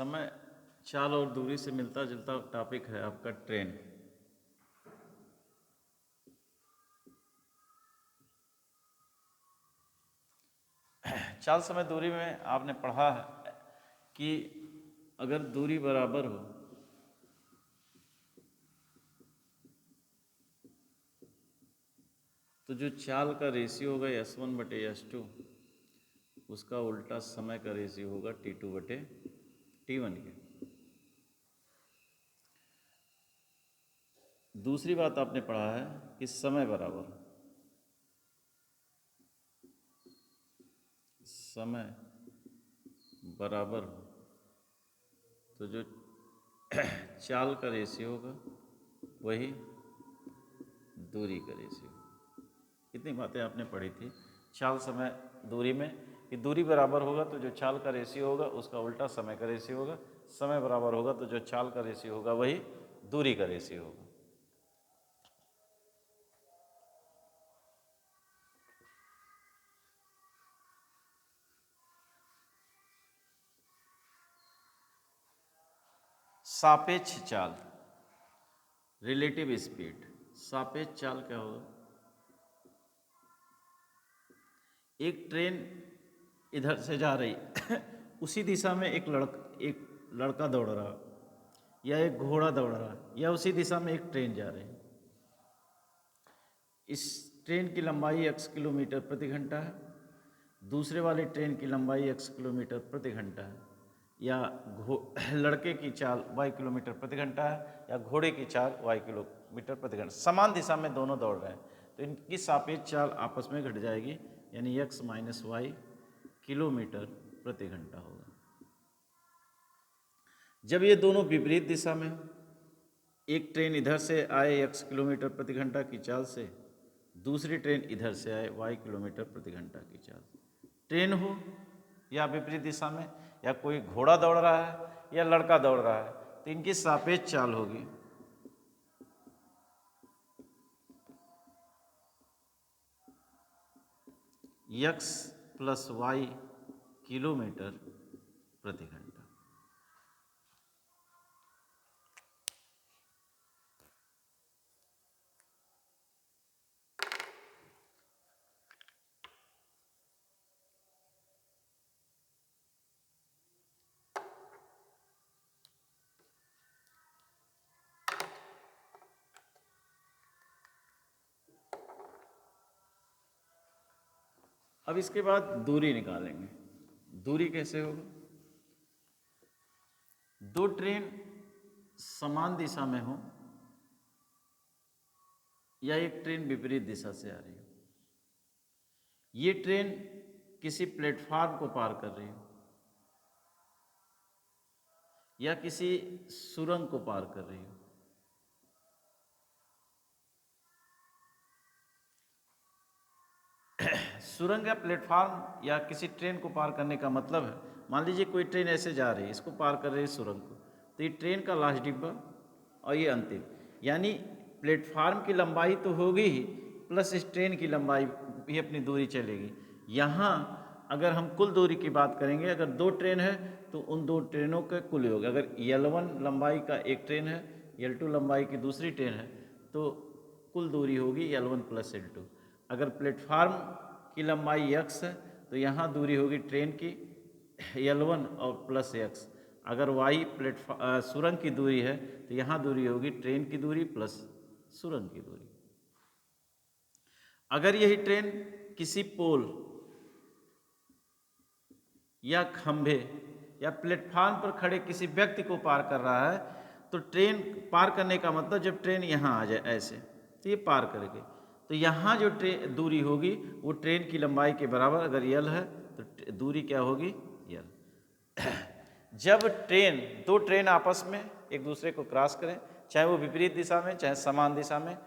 समय, चाल और दूरी से मिलता जुलता टॉपिक है आपका ट्रेन। चाल समय दूरी में आपने पढ़ा है कि अगर दूरी बराबर हो तो जो चाल का रेशियो होगा S1/S2, उसका उल्टा समय का रेशियो होगा T2/T1 के। दूसरी बात आपने पढ़ा है कि समय बराबर हो तो जो चाल का रेशियो होगा वही दूरी का रेशियो। इतनी बातें आपने पढ़ी थी चाल समय दूरी में कि दूरी बराबर होगा तो जो चाल का रेशियो होगा उसका उल्टा समय का रेशियो होगा, समय बराबर होगा तो जो चाल का रेशियो होगा वही दूरी का रेशियो होगा। सापेक्ष चाल, रिलेटिव स्पीड। सापेक्ष चाल क्या होगा? एक ट्रेन इधर से जा रही उसी दिशा में एक लड़का दौड़ रहा या एक घोड़ा दौड़ रहा या उसी दिशा में एक ट्रेन जा रही। इस ट्रेन की लंबाई x किलोमीटर प्रति घंटा है, दूसरे वाली ट्रेन की लंबाई x किलोमीटर प्रति घंटा है, या लड़के की चाल y किलोमीटर प्रति घंटा है या घोड़े की चाल y किलोमीटर प्रति घंटा। समान दिशा में दोनों दौड़ रहे हैं तो इनकी सापेक्ष चाल आपस में घट जाएगी, यानी x - y किलोमीटर प्रति घंटा होगा। जब ये दोनों विपरीत दिशा में, एक ट्रेन इधर से आए x किलोमीटर प्रति घंटा की चाल से, दूसरी ट्रेन इधर से आए y किलोमीटर प्रति घंटा की चाल। ट्रेन हो या विपरीत दिशा में, या कोई घोड़ा दौड़ रहा है या लड़का दौड़ रहा है, तो इनकी सापेक्ष चाल होगी x + y किलोमीटर प्रति घंटा। अब इसके बाद दूरी निकालेंगे। दूरी कैसे होगा? दो ट्रेन समान दिशा में हो या एक ट्रेन विपरीत दिशा से आ रही हो, ये ट्रेन किसी प्लेटफार्म को पार कर रही हो या किसी सुरंग को पार कर रही हो, सुरंग या प्लेटफार्म या किसी ट्रेन को पार करने का मतलब है, मान लीजिए कोई ट्रेन ऐसे जा रही है, इसको पार कर रही है सुरंग को, तो ये ट्रेन का लास्ट डिब्बा और ये अंतिम, यानी प्लेटफार्म की लंबाई तो होगी ही, प्लस इस ट्रेन की लंबाई भी अपनी दूरी चलेगी। यहाँ अगर हम कुल दूरी की बात करेंगे, अगर दो ट्रेन है तो उन दो ट्रेनों का कुल योग, अगर L1 लंबाई का एक ट्रेन है, L2 लंबाई की दूसरी ट्रेन है, तो कुल दूरी होगी L1 + L2। अगर प्लेटफार्म की लंबाई x है तो यहाँ दूरी होगी ट्रेन की L1 और प्लस x। अगर y सुरंग की दूरी है तो यहाँ दूरी होगी ट्रेन की दूरी प्लस सुरंग की दूरी। अगर यही ट्रेन किसी पोल या खंभे या प्लेटफार्म पर खड़े किसी व्यक्ति को पार कर रहा है, तो ट्रेन पार करने का मतलब जब ट्रेन यहाँ आ जाए ऐसे तो ये पार करेगी, तो यहाँ जो दूरी होगी वो ट्रेन की लंबाई के बराबर, अगर L है तो दूरी क्या होगी L। जब दो ट्रेन आपस में एक दूसरे को क्रॉस करें, चाहे वो विपरीत दिशा में चाहे समान दिशा में,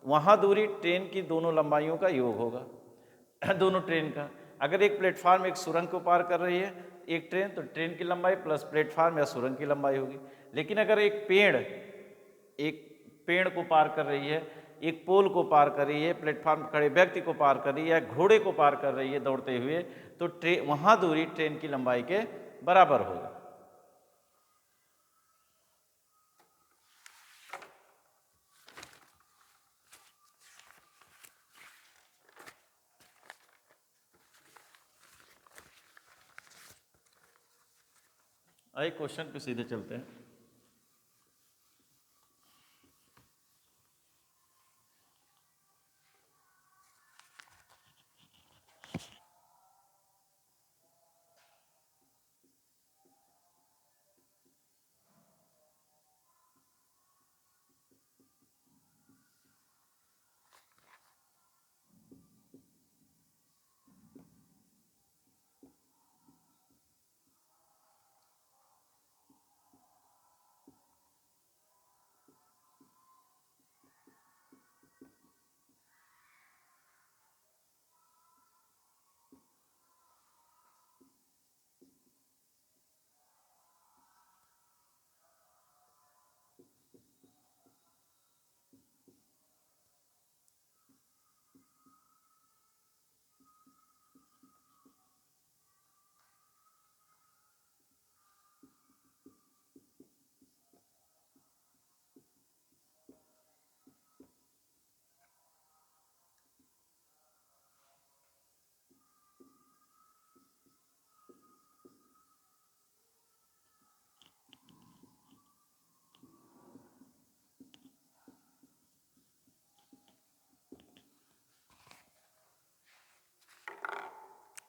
वहाँ दूरी ट्रेन की दोनों लंबाइयों का योग होगा दोनों ट्रेन का। अगर एक प्लेटफार्म एक सुरंग को पार कर रही है एक ट्रेन, तो ट्रेन की लंबाई प्लस प्लेटफार्म या सुरंग की लंबाई होगी। लेकिन अगर एक पेड़ को पार कर रही है, एक पोल को पार कर रही है, प्लेटफार्म पर खड़े व्यक्ति को पार कर रही है, या घोड़े को पार कर रही है दौड़ते हुए, तो वहाँ दूरी ट्रेन की लंबाई के बराबर होगा। आइए क्वेश्चन पे सीधे चलते हैं।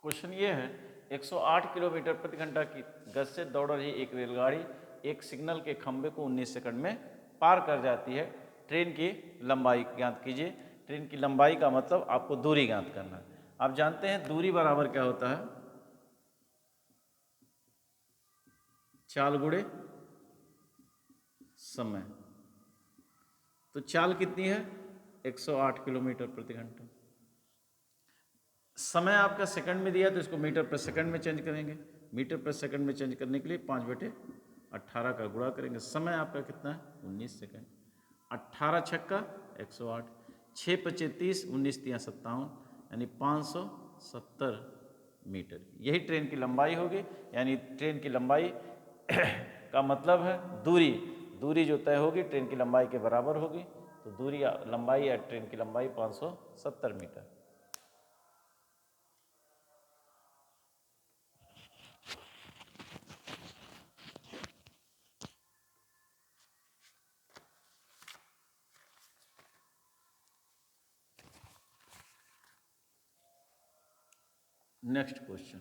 क्वेश्चन ये है, 108 किलोमीटर प्रति घंटा की गति से दौड़ रही एक रेलगाड़ी एक सिग्नल के खंभे को 19 सेकंड में पार कर जाती है। ट्रेन की लंबाई ज्ञात कीजिए। ट्रेन की लंबाई का मतलब आपको दूरी ज्ञात करना है। आप जानते हैं दूरी बराबर क्या होता है, चाल गुणे समय। तो चाल कितनी है, 108 किलोमीटर प्रति घंटा। समय आपका सेकंड में दिया तो इसको मीटर पर सेकंड में चेंज करेंगे। मीटर पर सेकंड में चेंज करने के लिए 5/18 का गुणा करेंगे। समय आपका कितना है, 19 सेकंड। 18 छक्का 108, 6×5 30, 19 × 57, यानी 570 मीटर। यही ट्रेन की लंबाई होगी। यानी ट्रेन की लंबाई का मतलब है दूरी, दूरी जो तय होगी ट्रेन की लंबाई के बराबर होगी। तो दूरी लंबाई या ट्रेन की लंबाई 570 मीटर। नेक्स्ट क्वेश्चन,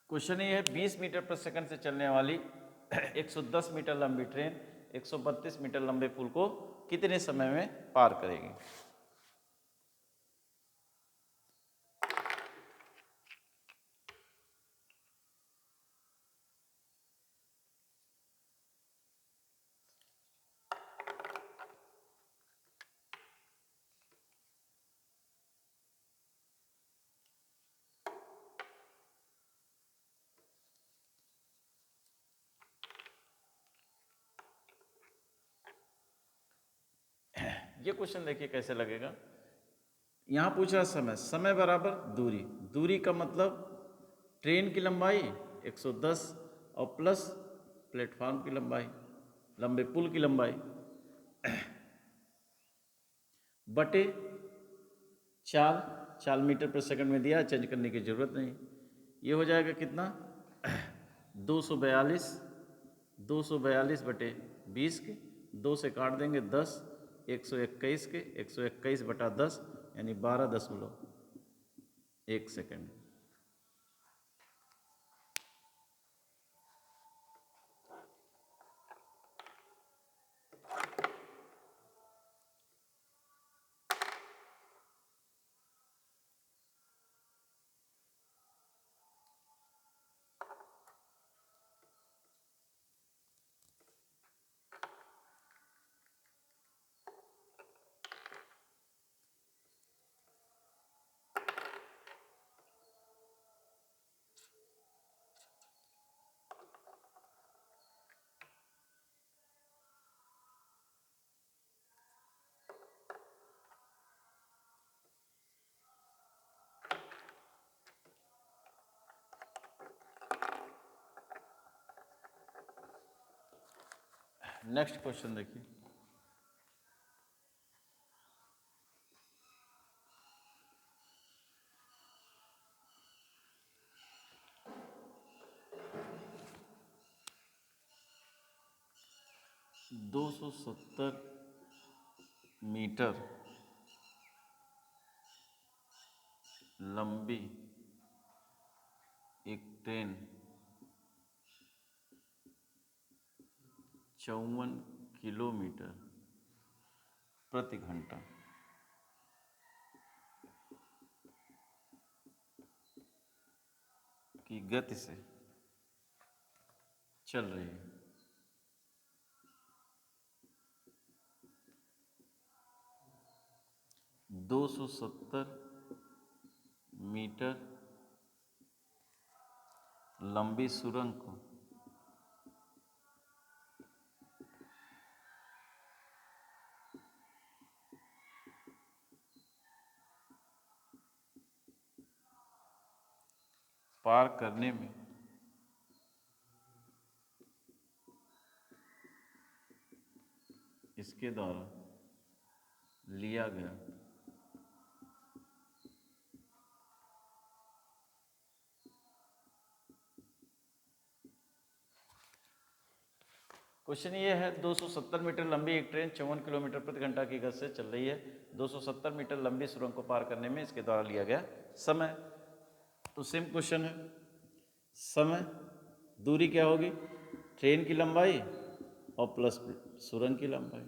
क्वेश्चन ये है, 20 मीटर प्रति सेकंड से चलने वाली 110 मीटर लंबी ट्रेन 132 मीटर लंबे पुल को कितने समय में पार करेगी। ये क्वेश्चन देखिए कैसे लगेगा। यहाँ पूछ रहा समय, समय बराबर दूरी, दूरी का मतलब ट्रेन की लंबाई 110 और प्लस प्लेटफॉर्म की लंबाई, लंबे पुल की लंबाई, बटे चाल, चाल मीटर पर सेकंड में दिया, चेंज करने की जरूरत नहीं। ये हो जाएगा कितना 242 242/20 के, 2 से काट देंगे 10, 121 के, 121/10 यानी 12.1 सेकेंड। नेक्स्ट क्वेश्चन देखिए। दो 270 मीटर लंबी एक ट्रेन 54 किलोमीटर प्रति घंटा की गति से चल रही है। 270 मीटर लंबी सुरंग को पार करने में इसके द्वारा लिया गया क्वेश्चन ये है 270 मीटर लंबी एक ट्रेन 54 किलोमीटर प्रति घंटा की गति से चल रही है। 270 मीटर लंबी सुरंग को पार करने में इसके द्वारा लिया गया समय। तो सेम क्वेश्चन है, समय, दूरी क्या होगी, ट्रेन की लंबाई और प्लस सुरंग की लंबाई।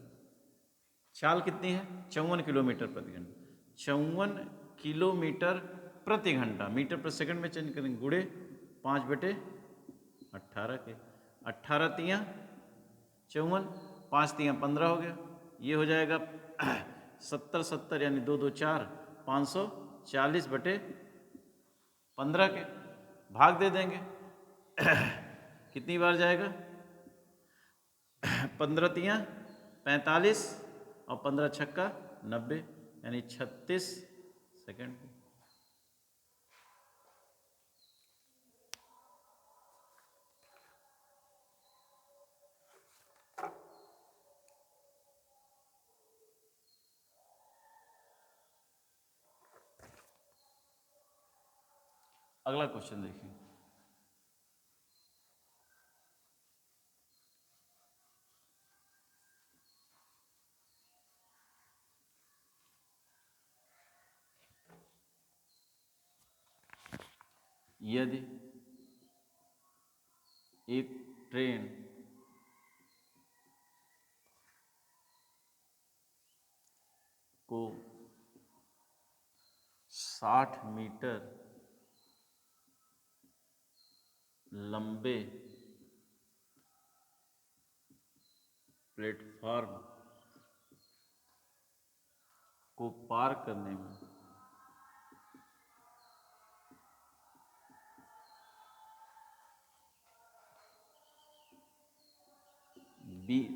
चाल कितनी है, 54 किलोमीटर प्रति घंटा। 54 किलोमीटर प्रति घंटा मीटर प्रति सेकंड में चेंज करेंगे, गुणे 5/18 के। 18 तियाँ 54, 5 तियाँ 15 हो गया। ये हो जाएगा 70 यानी 2 2 4, 540/15 के। भाग दे देंगे कितनी बार जाएगा, 15 तियाँ 45 और 15 छक्का 90 यानी 36 सेकेंड। अगला क्वेश्चन देखिए। यदि एक ट्रेन को 60 मीटर लंबे प्लेटफॉर्म को पार करने में 20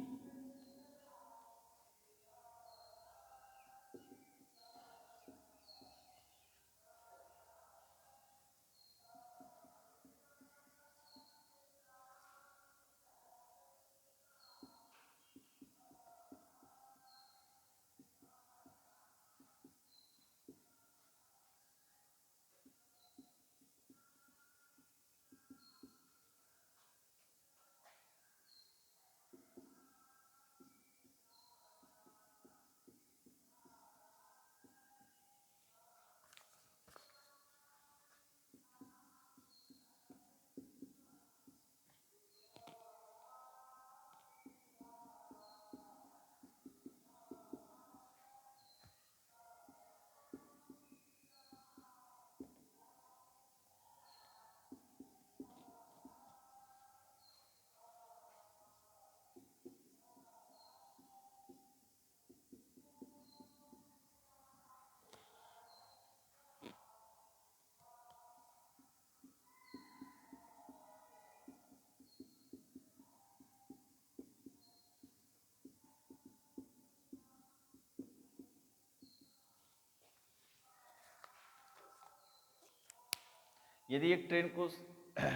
यदि एक ट्रेन को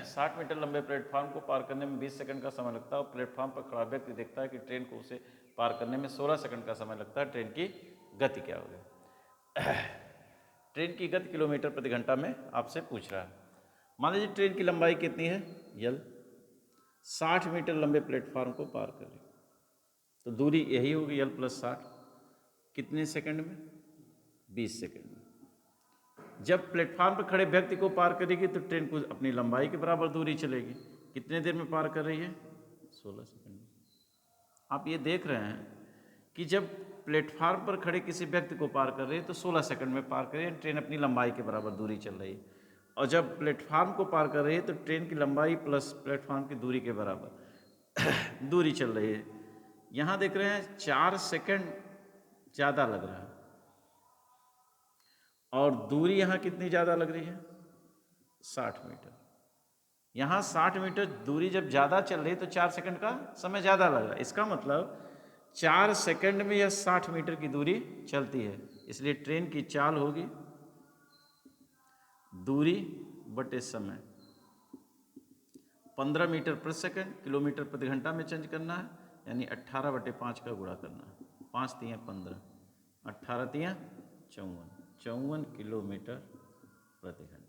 60 मीटर लंबे प्लेटफार्म को पार करने में 20 सेकंड का समय लगता है और प्लेटफार्म पर खड़ा व्यक्ति देखता है कि ट्रेन को उसे पार करने में 16 सेकंड का समय लगता है, ट्रेन की गति क्या होगी? ट्रेन की गति किलोमीटर प्रति घंटा में आपसे पूछ रहा है। मान लीजिए ट्रेन की लंबाई कितनी है, यल 60 मीटर लंबे प्लेटफार्म को पार कर रही, तो दूरी यही होगी यल प्लस 60, कितने सेकंड में? 20 सेकंड में। जब प्लेटफार्म पर खड़े व्यक्ति को पार करेगी तो ट्रेन को अपनी लंबाई के बराबर दूरी चलेगी, कितने देर में पार कर रही है? 16 सेकंड में। आप ये देख रहे हैं कि जब प्लेटफार्म पर खड़े किसी व्यक्ति को पार कर रही है तो 16 सेकंड में पार कर रही है, ट्रेन अपनी लंबाई के बराबर दूरी चल रही है। और जब प्लेटफार्म को पार कर रही है तो ट्रेन की लंबाई प्लस प्लेटफार्म की दूरी के बराबर दूरी चल रही है। यहाँ देख रहे हैं 4 सेकंड ज़्यादा लग रहा है और दूरी यहाँ कितनी ज़्यादा लग रही है? 60 मीटर। यहाँ 60 मीटर दूरी जब ज़्यादा चल रही है तो 4 सेकंड का समय ज़्यादा लग रहा है। इसका मतलब 4 सेकंड में यह 60 मीटर की दूरी चलती है, इसलिए ट्रेन की चाल होगी दूरी बटे समय। 15 मीटर प्रति सेकंड किलोमीटर प्रति घंटा में चेंज करना है, यानी 18 बटे 5 का गुणा करना है। 5 तियाँ 15, 18 तियाँ 54 किलोमीटर प्रति घंटा।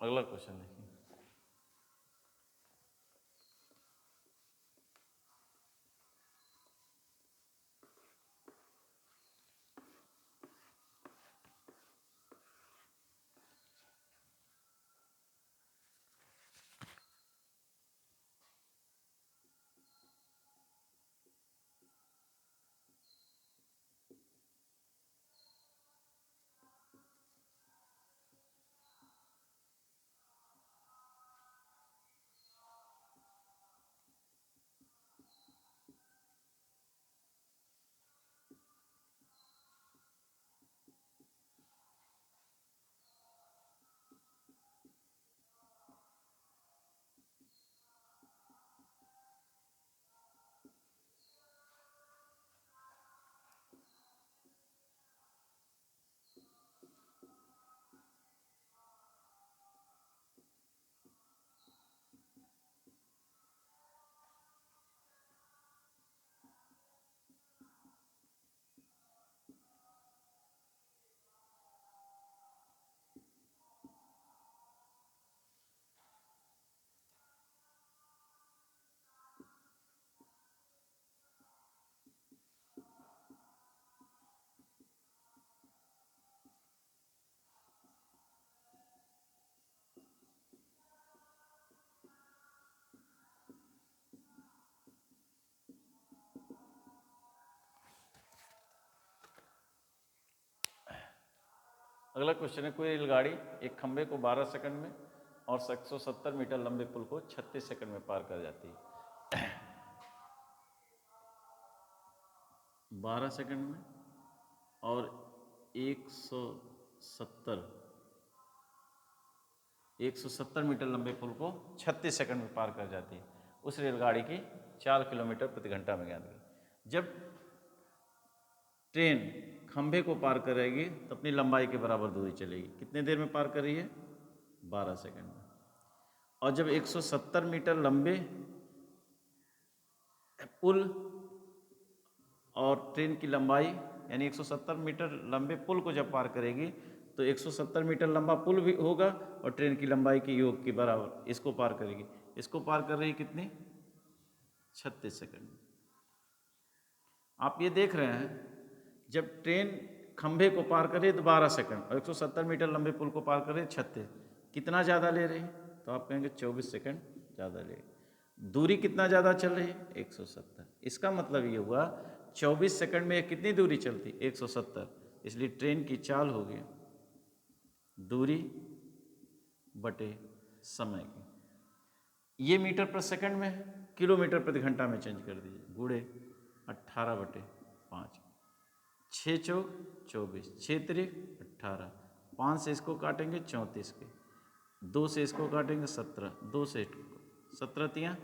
अगला क्वेश्चन देखिए। अगला क्वेश्चन है, कोई रेलगाड़ी एक खंबे को 12 सेकंड में और 170 मीटर लंबे पुल को 36 सेकंड में पार कर जाती है। 12 सेकंड में और 170 मीटर लंबे पुल को 36 सेकंड में पार कर जाती है। उस रेलगाड़ी की 4 किलोमीटर प्रति घंटा में ज्ञात की। जब ट्रेन खंभे को पार करेगी तो अपनी लंबाई के बराबर दूरी चलेगी, कितने देर में पार कर रही है? 12 सेकंड में। और जब 170 मीटर लंबे पुल और ट्रेन की लंबाई यानी 170 मीटर लंबे पुल को जब पार करेगी तो 170 मीटर लंबा पुल भी होगा और ट्रेन की लंबाई के योग के बराबर इसको पार करेगी। इसको पार कर रही कितनी? 36 सेकंड। आप ये देख रहे हैं जब ट्रेन खंभे को पार करे तो 12 सेकंड और 170 मीटर लंबे पुल को पार करे 36, कितना ज़्यादा ले रही? तो आप कहेंगे 24 सेकंड ज़्यादा ले। दूरी कितना ज़्यादा चल रही है? 170। इसका मतलब ये हुआ 24 सेकंड में कितनी दूरी चलती? 170। इसलिए ट्रेन की चाल होगी दूरी बटे समय की। ये मीटर पर सेकंड में है, किलोमीटर प्रति घंटा में चेंज कर दीजिए, गुणे 18/5। 6 चौक 24, 6 तिरिक 18, 5 से इसको काटेंगे 34 के, 2 से इसको काटेंगे 17, 2 से 17 तियाँ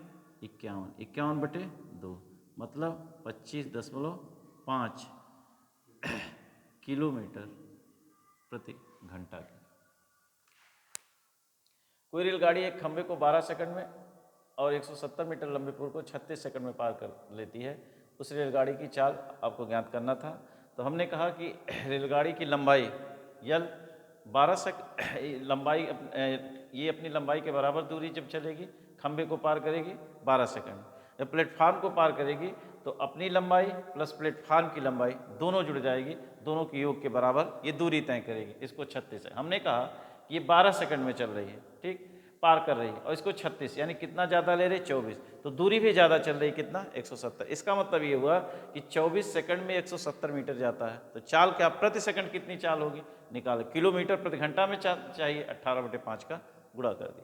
51, 51/2 मतलब 25.5 किलोमीटर प्रति घंटा की। कोई रेलगाड़ी एक खंभे को 12 सेकंड में और 170 मीटर लंबे पुल को 36 सेकंड में पार कर लेती है, उस रेलगाड़ी की चाल आपको ज्ञात करना था। तो हमने कहा कि रेलगाड़ी की लंबाई यल 12 लंबाई ये अपनी लंबाई के बराबर दूरी जब चलेगी, खंभे को पार करेगी 12 सेकंड। जब प्लेटफार्म को पार करेगी तो अपनी लंबाई प्लस प्लेटफार्म की लंबाई दोनों जुड़ जाएगी, दोनों के योग के बराबर ये दूरी तय करेगी। इसको 36 है, हमने कहा कि ये 12 सेकंड में चल रही है, ठीक, पार कर रही है, और इसको 36 यानी कितना ज़्यादा ले रही है 24, तो दूरी भी ज़्यादा चल रही है, कितना 170। इसका मतलब ये हुआ कि 24 सेकंड में 170 मीटर जाता है, तो चाल क्या प्रति सेकंड कितनी चाल होगी निकालो, किलोमीटर प्रति घंटा में चाहिए, 18/5 का गुणा कर दी।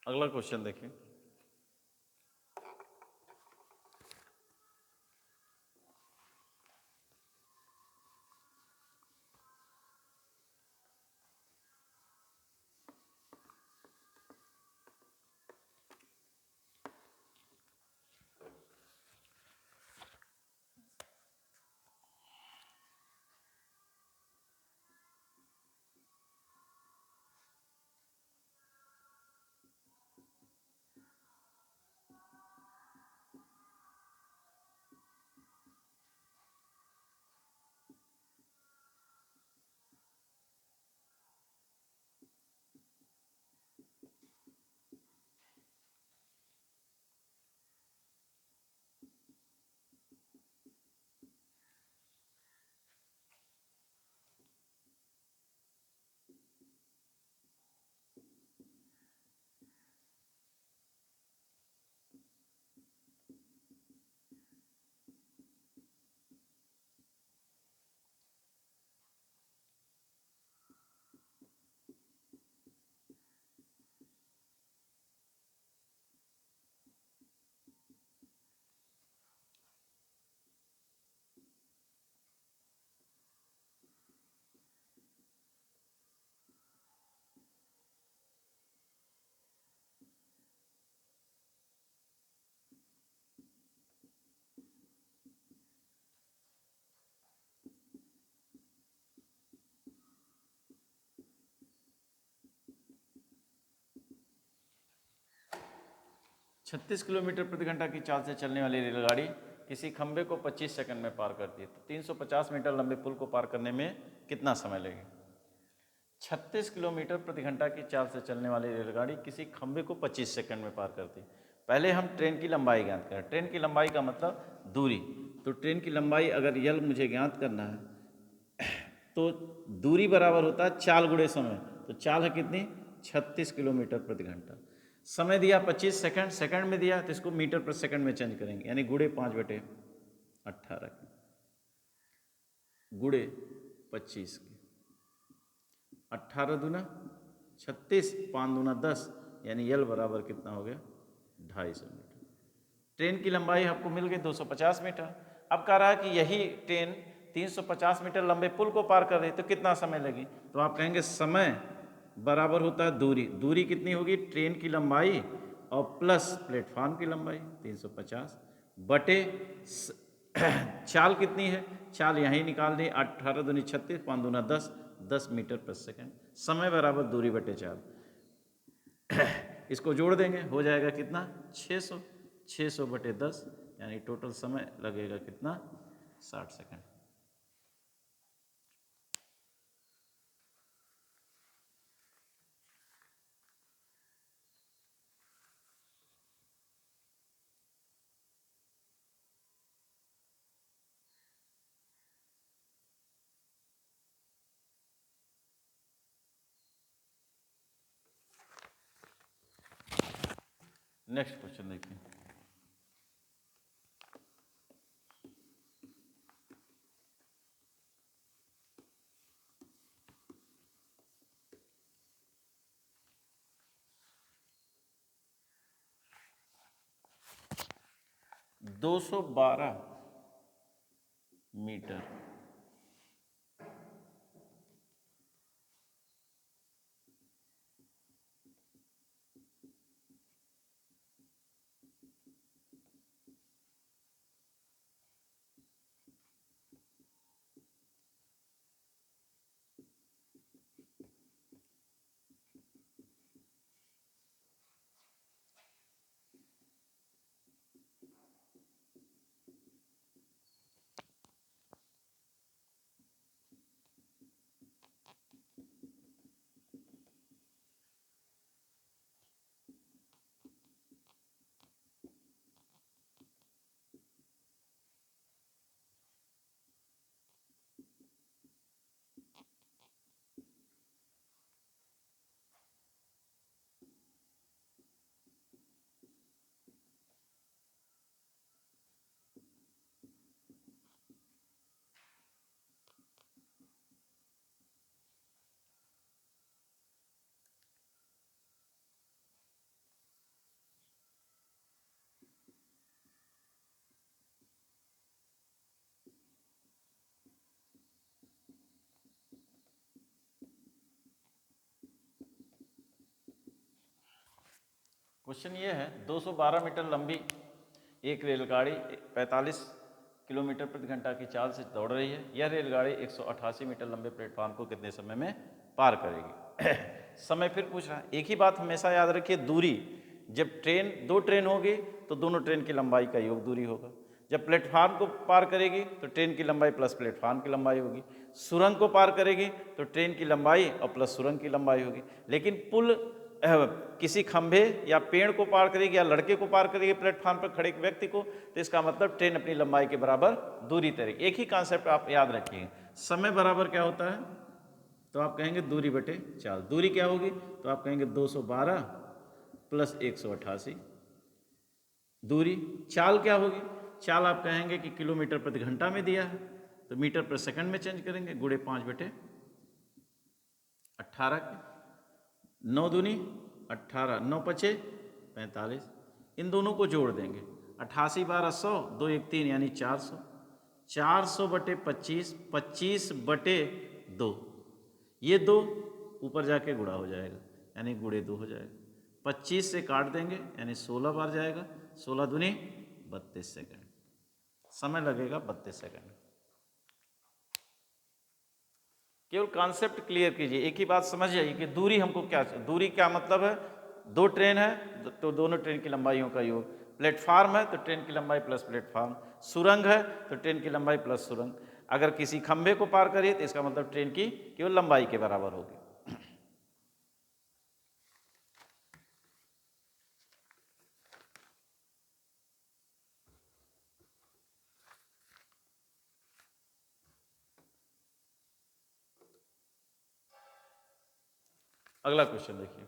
अगला क्वेश्चन देखिए। छत्तीस किलोमीटर प्रति घंटा की चाल से चलने वाली रेलगाड़ी किसी खंभे को 25 सेकंड में पार करती है, तो 350 मीटर लंबे पुल को पार करने में कितना समय लगेगा। 36 किलोमीटर प्रति घंटा की चाल से चलने वाली रेलगाड़ी किसी खंभे को 25 सेकंड में पार करती है। पहले हम ट्रेन की लंबाई ज्ञात करें। ट्रेन की लंबाई का मतलब दूरी, तो ट्रेन की लंबाई अगर यल मुझे ज्ञात करना है तो दूरी बराबर होता है चाल गुणे समय, तो चाल है कितनी 36 किलोमीटर प्रति घंटा। समय दिया 25 सेकंड, सेकंड में दिया तो इसको मीटर पर सेकंड में चेंज करेंगे, यानी गुणे 5/18 गुणे 25 के, 18 दूना 36, 5 दूना 10, यानी यल बराबर कितना हो गया 250 मीटर। ट्रेन की लंबाई आपको मिल गई 250 मीटर। अब कह रहा है कि यही ट्रेन 350 मीटर लंबे पुल को पार कर रही, तो कितना समय लगी, तो आप कहेंगे समय बराबर होता है दूरी। दूरी कितनी होगी, ट्रेन की लंबाई और प्लस प्लेटफॉर्म की लंबाई 350 बटे चाल कितनी है, चाल यहीं निकाल दी, 18 दूनी 36, 5 दूना 10, 10 मीटर पर सेकंड, समय बराबर दूरी बटे 4। इसको जोड़ देंगे, हो जाएगा कितना 600, 600 बटे 10 यानी टोटल समय लगेगा कितना 60 सेकंड। नेक्स्ट क्वेश्चन देखिए। दो 212 मीटर क्वेश्चन ये है 212 मीटर लंबी एक रेलगाड़ी 45 किलोमीटर प्रति घंटा की चाल से दौड़ रही है। यह रेलगाड़ी 188 मीटर लंबे प्लेटफॉर्म को कितने समय में पार करेगी? समय फिर पूछ रहा है। एक ही बात हमेशा याद रखिए, दूरी। जब दो ट्रेन होगी तो दोनों ट्रेन की लंबाई का योग दूरी होगा। जब प्लेटफार्म को पार करेगी तो ट्रेन की लंबाई प्लस प्लेटफार्म की लंबाई होगी। सुरंग को पार करेगी तो ट्रेन की लंबाई और प्लस सुरंग की लंबाई होगी। लेकिन पुल किसी खंभे या पेड़ को पार करेगी या लड़के को पार करेगी प्लेटफार्म पर खड़े एक व्यक्ति को, तो इसका मतलब ट्रेन अपनी लंबाई के बराबर दूरी तयेगी। एक ही कॉन्सेप्ट आप याद रखिए। समय बराबर क्या होता है? तो आप कहेंगे दूरी बटे चाल। दूरी क्या होगी? तो आप कहेंगे 212 प्लस 188 दूरी। चाल क्या होगी? चाल आप कहेंगे कि किलोमीटर प्रति घंटा में दिया है तो मीटर पर सेकंड में चेंज करेंगे, गुणे 5 बटे 18 के। 9 दूनी 18, 9 पचे 45। इन दोनों को जोड़ देंगे, 88 12 100, 2 1 3 यानी 400। 400 बटे 25, 25 बटे 2, ये 2 ऊपर जाके गुणा हो जाएगा यानी गुणे 2 हो जाएगा। 25 से काट देंगे यानी 16 बार जाएगा। 16 दूनी 32 सेकंड, समय लगेगा 32 सेकंड। केवल कॉन्सेप्ट क्लियर कीजिए, एक ही बात समझ जाइए कि दूरी हमको क्या, दूरी क्या मतलब है? दो ट्रेन है तो दोनों ट्रेन की लंबाइयों का योग। प्लेटफार्म है तो ट्रेन की लंबाई प्लस प्लेटफार्म। सुरंग है तो ट्रेन की लंबाई प्लस सुरंग। अगर किसी खंभे को पार करिए तो इसका मतलब ट्रेन की केवल लंबाई के बराबर होगी। अगला क्वेश्चन देखिए।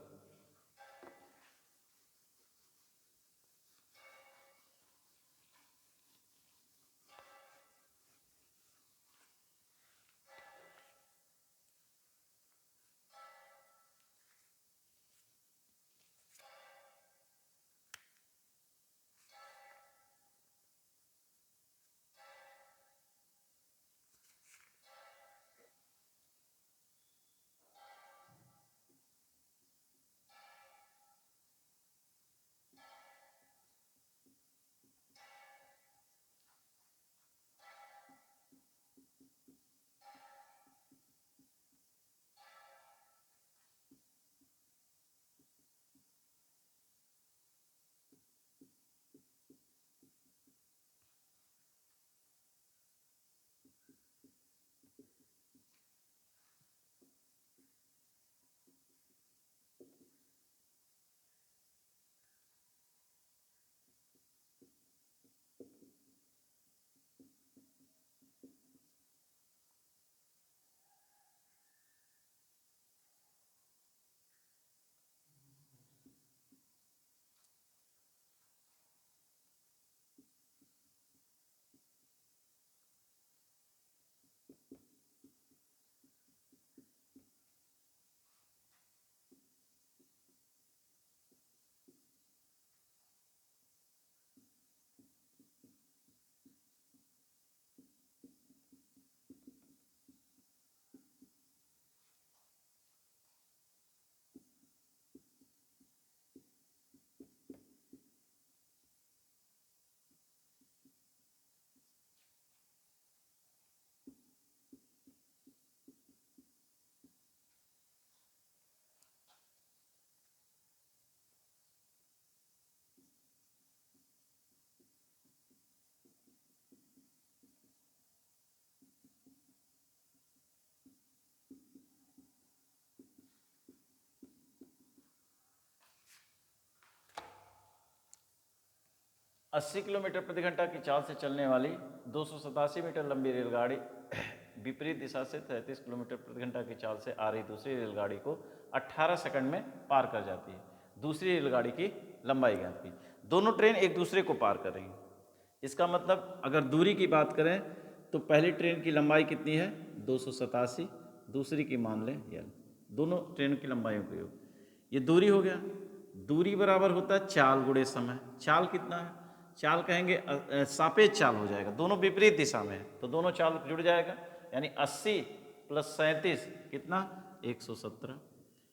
80 किलोमीटर प्रति घंटा की चाल से चलने वाली 287 मीटर लंबी रेलगाड़ी विपरीत दिशा से 33 किलोमीटर प्रति घंटा की चाल से आ रही दूसरी रेलगाड़ी को 18 सेकंड में पार कर जाती है। दूसरी रेलगाड़ी की लंबाई ज्ञात की। दोनों ट्रेन एक दूसरे को पार कर रही हैं। इसका मतलब अगर दूरी की बात करें तो पहली ट्रेन की लंबाई कितनी है 287, दूसरी की मान लें या दोनों ट्रेन की लंबाइयों का योग, ये दूरी हो गया। दूरी बराबर होता है चाल गुणे समय। चाल कितना है, चाल कहेंगे सापेक्ष चाल हो जाएगा, दोनों विपरीत दिशा में है तो दोनों चाल जुड़ जाएगा, यानी 80 + 37 कितना 117।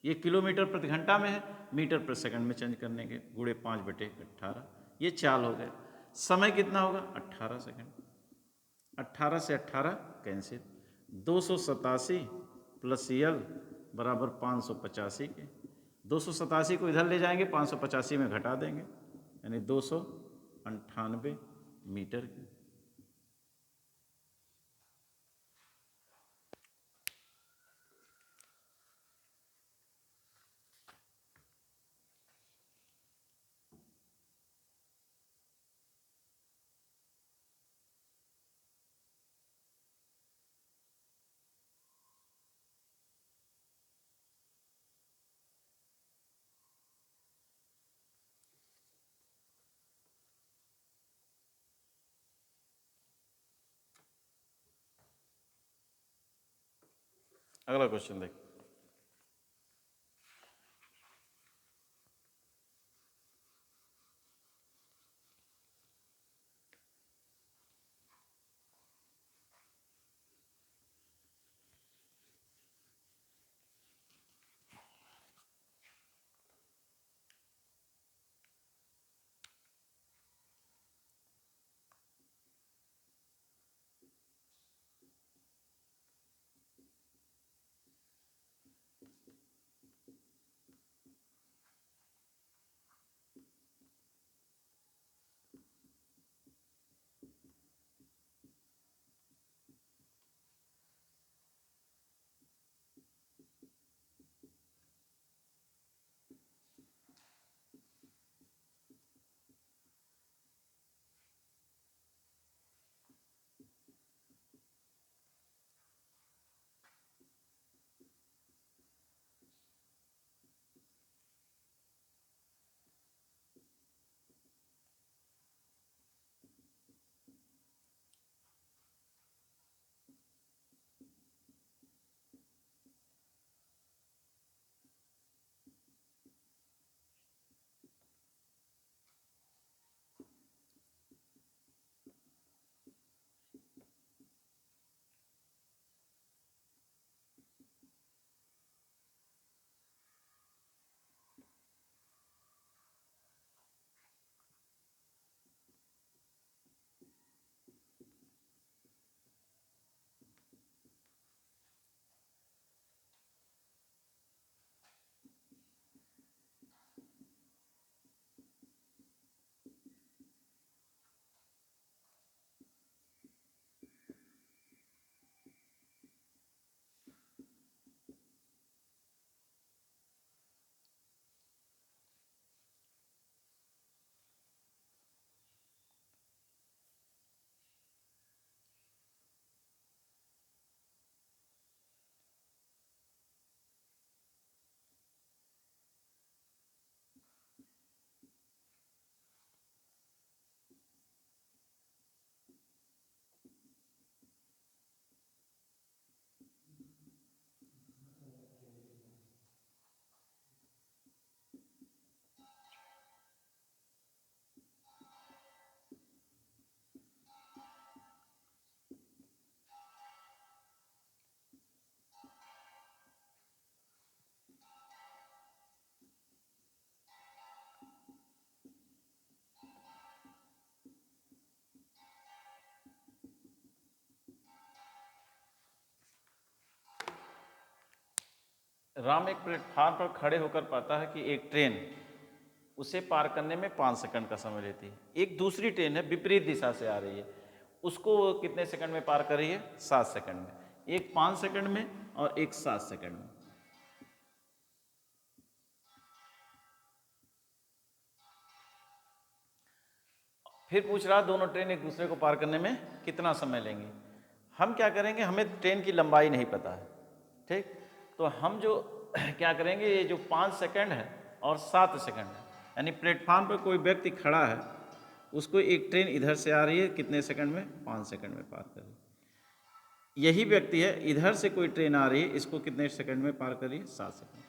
ये किलोमीटर प्रति घंटा में है, मीटर प्रति सेकंड में चेंज करने के गुणे 5/18, ये चाल हो गया। समय कितना होगा 18 सेकंड। 18 से 18 कैंसिल, 287 + यल बराबर 585 के। 287 को इधर ले जाएंगे, 585 में घटा देंगे, यानी 298 मीटर की। अगला क्वेश्चन देखिए। राम एक प्लेटफार्म पर खड़े होकर पाता है कि एक ट्रेन उसे पार करने में 5 सेकंड का समय लेती है। एक दूसरी ट्रेन है विपरीत दिशा से आ रही है, उसको वो कितने सेकंड में पार कर रही है 7 सेकंड में। एक 5 सेकंड में और एक 7 सेकंड में। फिर पूछ रहा दोनों ट्रेन एक दूसरे को पार करने में कितना समय लेंगे। हम क्या करेंगे, हमें ट्रेन की लंबाई नहीं पता है, ठीक, तो हम जो क्या करेंगे, ये जो 5 सेकंड है और 7 सेकंड है, यानी प्लेटफार्म पर कोई व्यक्ति खड़ा है, उसको एक ट्रेन इधर से आ रही है, कितने सेकंड में, 5 सेकंड में पार कर रही है। यही व्यक्ति है, इधर से कोई ट्रेन आ रही है, इसको कितने सेकंड में पार कर रही है, 7 सेकंड।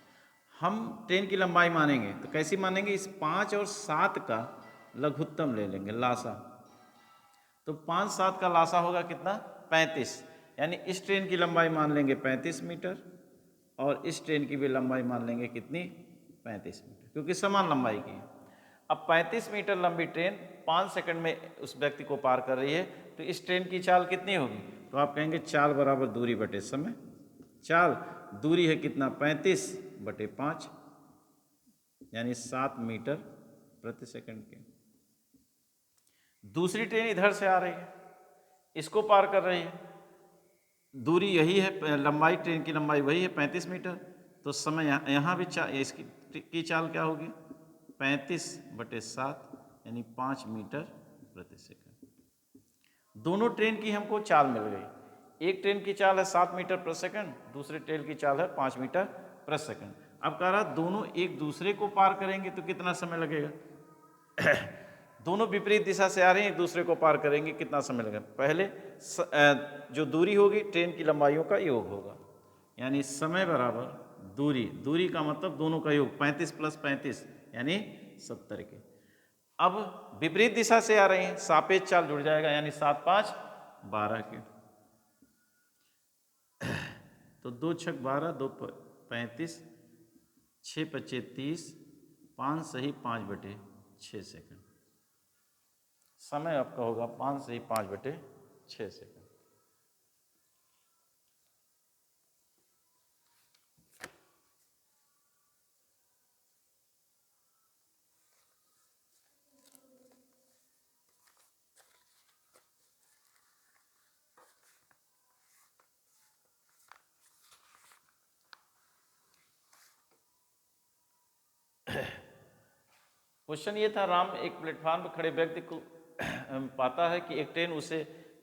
हम ट्रेन की लंबाई मानेंगे तो कैसी मानेंगे, इस 5 और 7 का लघुत्तम ले लेंगे, लासा। तो 5 7 का लासा होगा कितना, 35, यानी इस ट्रेन की लंबाई मान लेंगे 35 मीटर और इस ट्रेन की भी लंबाई मान लेंगे कितनी, 35 मीटर, क्योंकि समान लंबाई की है। अब 35 मीटर लंबी ट्रेन 5 सेकंड में उस व्यक्ति को पार कर रही है, तो इस ट्रेन की चाल कितनी होगी, तो आप कहेंगे चाल बराबर दूरी बटे समय। चाल दूरी है कितना, 35 बटे 5, यानी 7 मीटर प्रति सेकंड के। दूसरी ट्रेन इधर से आ रही है, इसको पार कर रही है, दूरी यही है, लंबाई, ट्रेन की लंबाई वही है 35 मीटर, तो समय यहाँ भी इसकी चाल क्या होगी, 35 बटे 7, यानी 5 मीटर प्रति सेकंड। दोनों ट्रेन की हमको चाल मिल गई, एक ट्रेन की चाल है 7 मीटर प्रति सेकंड, दूसरी ट्रेन की चाल है 5 मीटर प्रति सेकंड। अब कह रहा दोनों एक दूसरे को पार करेंगे तो कितना समय लगेगा, दोनों विपरीत दिशा से आ रहे हैं, एक दूसरे को पार करेंगे, कितना समय लगेगा, पहले जो दूरी होगी ट्रेन की लंबाइयों का योग होगा, यानी समय बराबर दूरी, दूरी का मतलब दोनों का योग, 35 प्लस 35 यानी 70 के। अब विपरीत दिशा से आ रहे हैं, सापेक्ष चाल जुड़ जाएगा, यानी 7 5 12 के, तो 2 छक 12, 2 35, 6 पच्चे 30, 5 सही 5 बटे 6 सेकंड। समय आपका होगा 5 सही 5 बटे 6 सेकंड। क्वेश्चन ये था, राम एक प्लेटफार्म पर खड़े व्यक्ति को पाता है कि एक ट्रेन उसे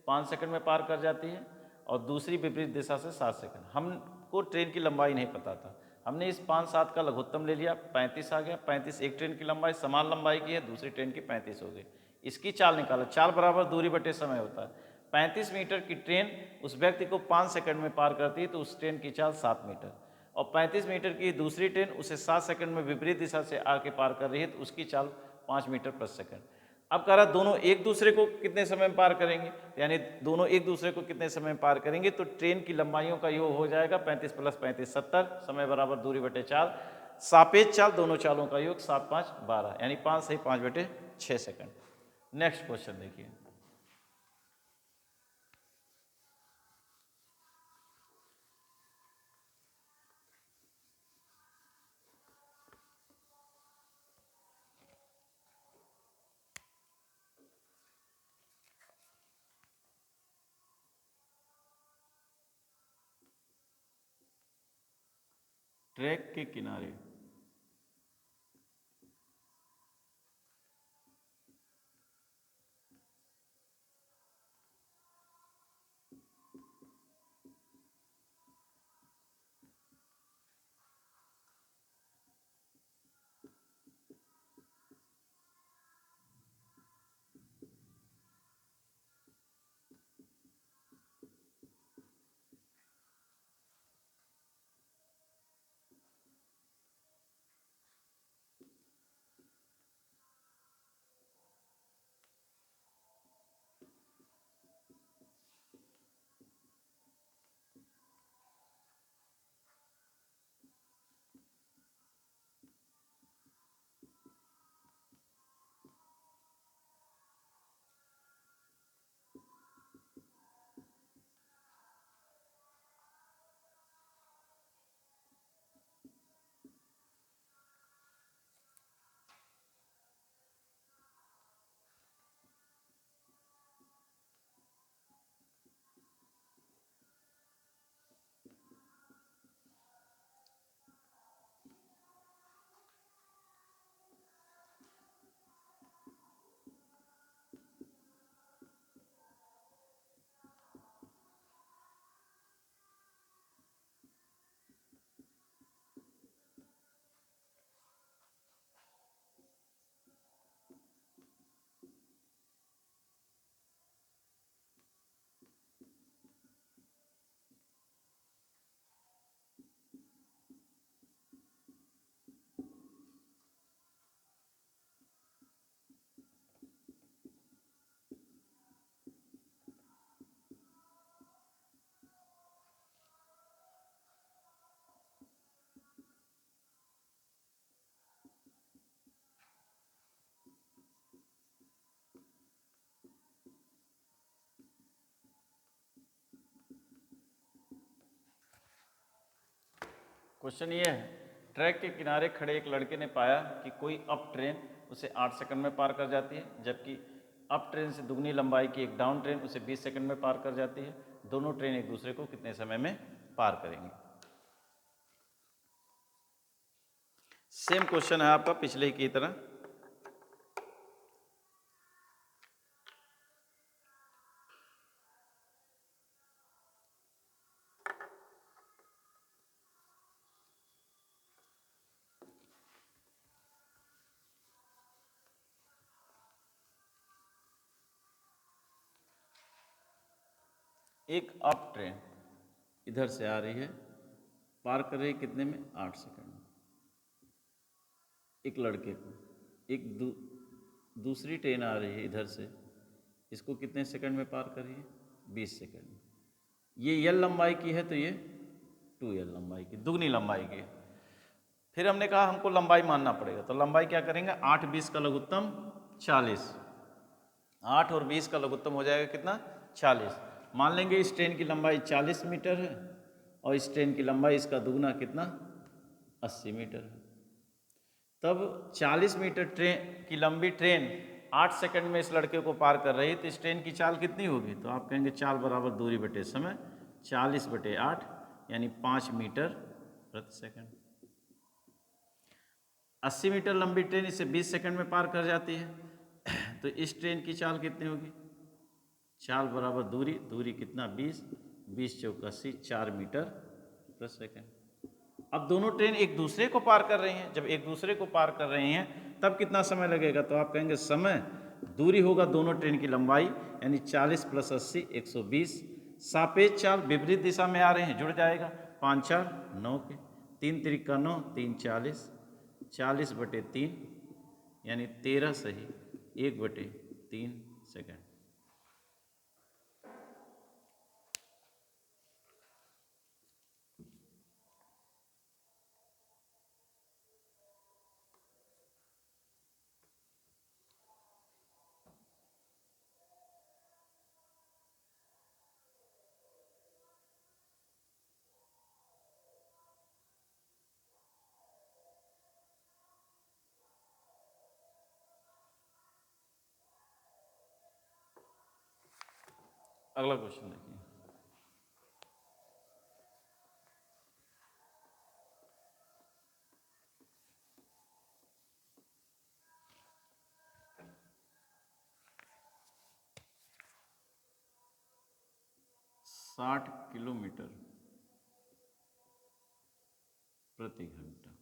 5 सेकंड में पार कर जाती है और दूसरी विपरीत दिशा से 7 सेकंड। हमको ट्रेन की लंबाई नहीं पता था, हमने इस 5 7 का लघुत्तम ले लिया, 35 आ गया, 35 एक ट्रेन की लंबाई समान लंबाई की है, दूसरी ट्रेन की 35 हो गई। इसकी चाल निकाला, चाल बराबर दूरी बटे समय होता है। 35 मीटर की ट्रेन उस व्यक्ति को 5 सेकंड में पार करती है, तो उस ट्रेन की चाल 7 मीटर, और 35 मीटर की दूसरी ट्रेन उसे 7 सेकंड में विपरीत दिशा से आके पार कर रही है, तो उसकी चाल 5 मीटर प्रति सेकंड। अब कह रहा दोनों एक दूसरे को कितने समय में पार करेंगे, यानी दोनों एक दूसरे को कितने समय में पार करेंगे, तो ट्रेन की लंबाइयों का योग हो जाएगा 35 प्लस 35 70, समय बराबर दूरी बटे 4, सापेक्ष चाल दोनों चालों का योग 7 5 12, यानी 5 सही 5 बटे 6 सेकंड। नेक्स्ट क्वेश्चन देखिए, ट्रैक के किनारे क्वेश्चन ये है, ट्रैक के किनारे खड़े एक लड़के ने पाया कि कोई अप ट्रेन उसे 8 सेकंड में पार कर जाती है, जबकि अप ट्रेन से दुगनी लंबाई की एक डाउन ट्रेन उसे 20 सेकंड में पार कर जाती है। दोनों ट्रेन एक दूसरे को कितने समय में पार करेंगे? सेम क्वेश्चन है आपका पिछले की तरह। एक अप ट्रेन इधर से आ रही है, पार कर रही है कितने में? 8 सेकंड में, एक लड़के को। एक दूसरी ट्रेन आ रही है इधर से, इसको कितने सेकंड में पार कर रही है? 20 सेकंड में। ये यल लंबाई की है तो ये 2l लंबाई की, दुगनी लंबाई की। फिर हमने कहा हमको लंबाई मानना पड़ेगा, तो लंबाई क्या करेंगे? 8 20 का लघुत्तम 40, 8 और 20 का लघुत्तम हो जाएगा कितना? 40। मान लेंगे इस ट्रेन की लंबाई 40 मीटर है और इस ट्रेन की लंबाई इसका दुगना कितना? 80 मीटर है। तब 40 मीटर ट्रेन की लंबी ट्रेन 8 सेकंड में इस लड़के को पार कर रही है, तो इस ट्रेन की चाल कितनी होगी? तो आप कहेंगे चाल बराबर दूरी बटे समय, 40 बटे 8 यानी 5 मीटर प्रति सेकंड। 80 मीटर लंबी ट्रेन इसे 20 सेकंड में पार कर जाती है, तो इस ट्रेन की चाल कितनी होगी? चाल बराबर दूरी, दूरी कितना? 20, 20 चौक 80, 4 मीटर प्रति सेकंड। अब दोनों ट्रेन एक दूसरे को पार कर रही हैं, जब एक दूसरे को पार कर रही हैं तब कितना समय लगेगा? तो आप कहेंगे समय, दूरी होगा दोनों ट्रेन की लंबाई यानी 40 + 80 120। सापेक्ष चाल विपरीत दिशा में आ रहे हैं, जुड़ जाएगा। 5 4 9 के, 3 त्रिका 9, 3 40, 40 बटे 3 यानी 13 सही 1 बटे 3 सेकंड। अगला क्वेश्चन देखिए। साठ किलोमीटर प्रति घंटा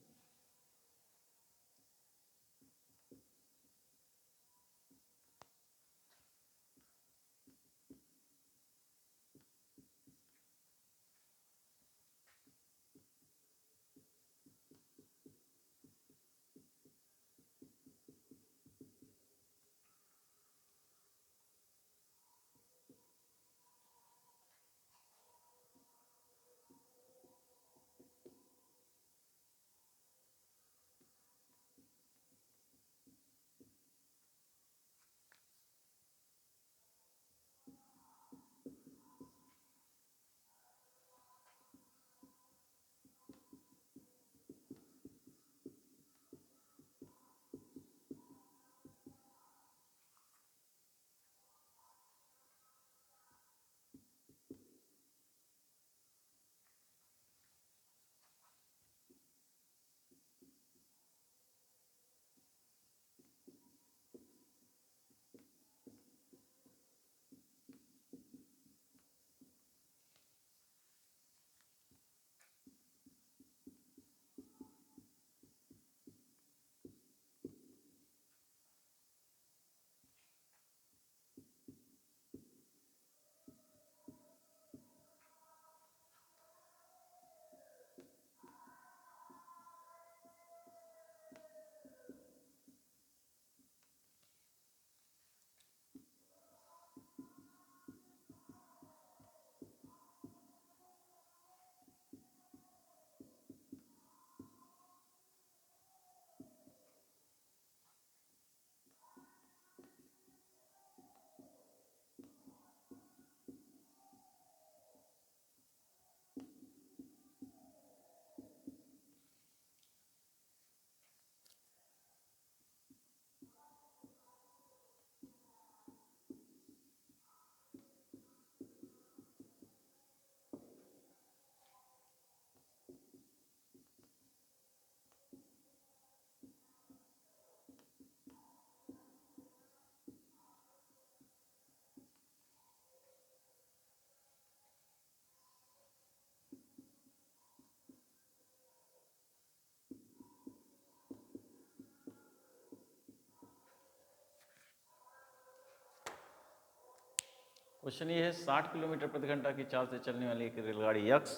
क्वेश्चन ये है 60 किलोमीटर प्रति घंटा की चाल से चलने वाली एक रेलगाड़ी यक्स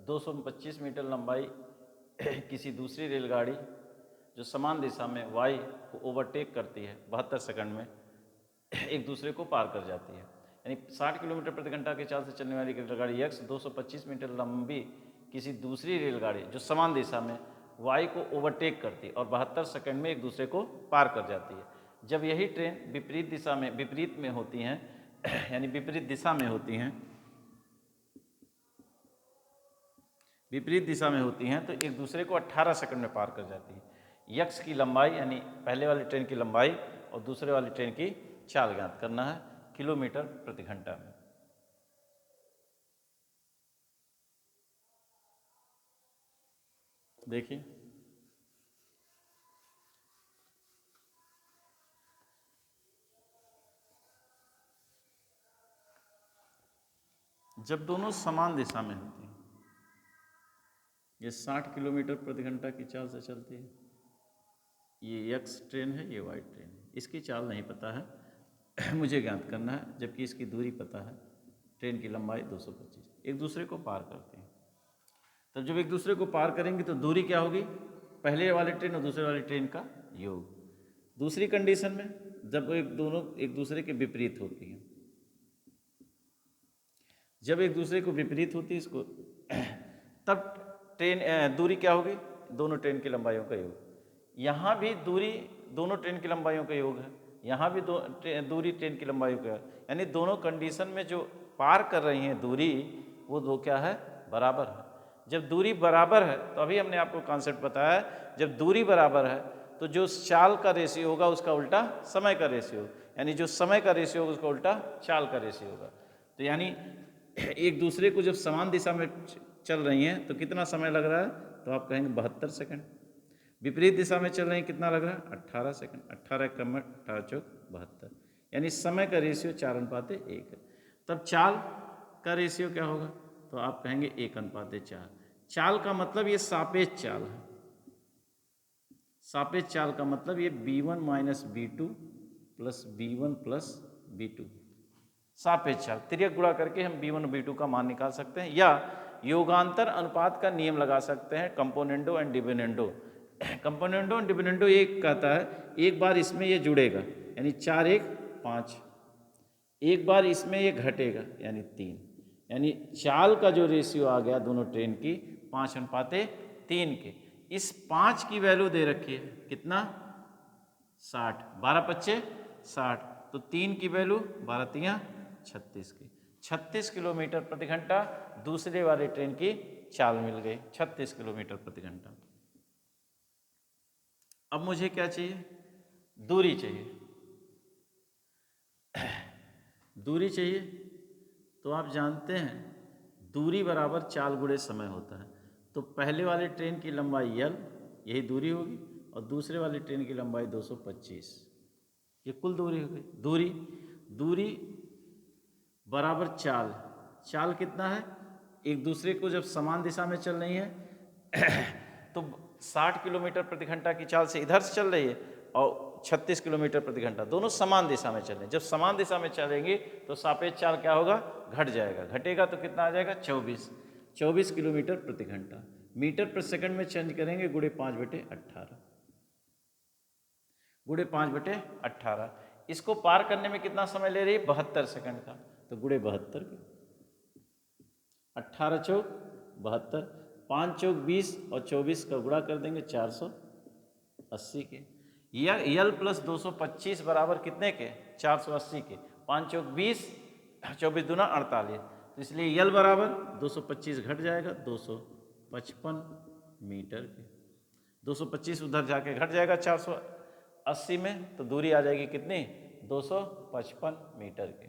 225 मीटर लंबाई किसी दूसरी रेलगाड़ी जो समान दिशा में वाई को ओवरटेक करती है 72 सेकंड में एक दूसरे को पार कर जाती है। यानी 60 किलोमीटर प्रति घंटा की चाल से चलने वाली रेलगाड़ी यक्स 225 मीटर लंबी किसी दूसरी रेलगाड़ी जो समान दिशा में वाई को ओवरटेक करती है और 72 सेकंड में एक दूसरे को पार कर जाती है। जब यही ट्रेन विपरीत में होती हैं यानी विपरीत दिशा में होती हैं तो एक दूसरे को 18 सेकंड में पार कर जाती है। यक्स की लंबाई यानी पहले वाली ट्रेन की लंबाई और दूसरे वाली ट्रेन की चाल ज्ञात करना है किलोमीटर प्रति घंटा में। देखिए जब दोनों समान दिशा में होती हैं, ये 60 किलोमीटर प्रति घंटा की चाल से चलती है, ये एक्स ट्रेन है, ये वाई ट्रेन है, इसकी चाल नहीं पता है मुझे ज्ञात करना है, जबकि इसकी दूरी पता है, ट्रेन की लंबाई 225, एक दूसरे को पार करते हैं। तब जब एक दूसरे को पार करेंगे तो दूरी क्या होगी, पहले वाली ट्रेन और दूसरे वाली ट्रेन का योग। दूसरी कंडीशन में जब दोनों एक दूसरे के विपरीत होती हैं, जब एक दूसरे को विपरीत होती है इसको तब ट्रेन दूरी क्या होगी, दोनों ट्रेन की लंबाइयों का योग। यहाँ भी दूरी दोनों ट्रेन की लंबाइयों का योग है, यहाँ भी दूरी ट्रेन की लंबाइयों का, यानी दोनों कंडीशन में जो पार कर रही हैं दूरी वो दो क्या है, बराबर है। जब दूरी बराबर है तो अभी हमने आपको कॉन्सेप्ट बताया, जब दूरी बराबर है तो जो चाल का रेशियो होगा उसका उल्टा समय का रेशियो, यानी जो समय का रेशियो होगा उसका उल्टा चाल का रेशियो होगा। तो यानी एक दूसरे को जब समान दिशा में चल रही हैं तो कितना समय लग रहा है, तो आप कहेंगे 72 सेकंड। विपरीत दिशा में चल रही हैं कितना लग रहा है, 18 सेकंड। 18 क्रम 18 चौक 72, यानी समय का रेशियो 4:1 है। तब चाल का रेशियो क्या होगा, तो आप कहेंगे 1:4। चाल का मतलब ये सापेक्ष चाल है, सापेक्ष चाल का मतलब ये b1 minus b2 plus b1 plus b2, सापेक्ष चाल। तिर्यक गुणा करके हम b1 और b2 का मान निकाल सकते हैं, या योगांतर अनुपात का नियम लगा सकते हैं, componendo and dividendo. Componendo and dividendo एक कहता है एक बार इसमें ये जुड़ेगा यानी 4 1 5, एक बार इसमें ये घटेगा यानी 3, यानी चाल का जो रेशियो आ गया दोनों ट्रेन की 5:3 के। इस 5 की वैल्यू दे रखी है कितना, 60, 12×5 60, तो 3 की वैल्यू 12×3 36 की, 36 किलोमीटर प्रति घंटा दूसरे वाले ट्रेन की चाल मिल गई, 36 किलोमीटर प्रति घंटा। अब मुझे क्या चाहिए, दूरी चाहिए। दूरी चाहिए तो आप जानते हैं दूरी बराबर चाल गुणे समय होता है। तो पहले वाले ट्रेन की लंबाई l, यही दूरी होगी, और दूसरे वाली ट्रेन की लंबाई 225, ये कुल दूरी हो गई। दूरी बराबर चाल, चाल कितना है, एक दूसरे को जब समान दिशा में चल रही है तो 60 किलोमीटर प्रति घंटा की चाल से इधर से चल रही है और 36 किलोमीटर प्रति घंटा, दोनों समान दिशा में चल रहे हैं। जब समान दिशा में चलेंगे तो सापेक्ष चाल क्या होगा, घट जाएगा, घटेगा तो कितना आ जाएगा, 24 किलोमीटर प्रति घंटा। मीटर पर सेकंड में चेंज करेंगे गुणे 5/18, गुणे 5/18। इसको पार करने में कितना समय ले रही है, 72 सेकंड का, तो गुणे 72 के, 18 चौक 72, 5 चौक 20 और 24 का गुणा कर देंगे 480 के। यल प्लस 225 बराबर कितने के, 480 के। 5 चौक 20, 24 दूना 48, तो इसलिए यल बराबर 225 घट जाएगा 255 मीटर के। 225 उधर जाके घट जाएगा 480 में, तो दूरी आ जाएगी कितनी, 255 मीटर के।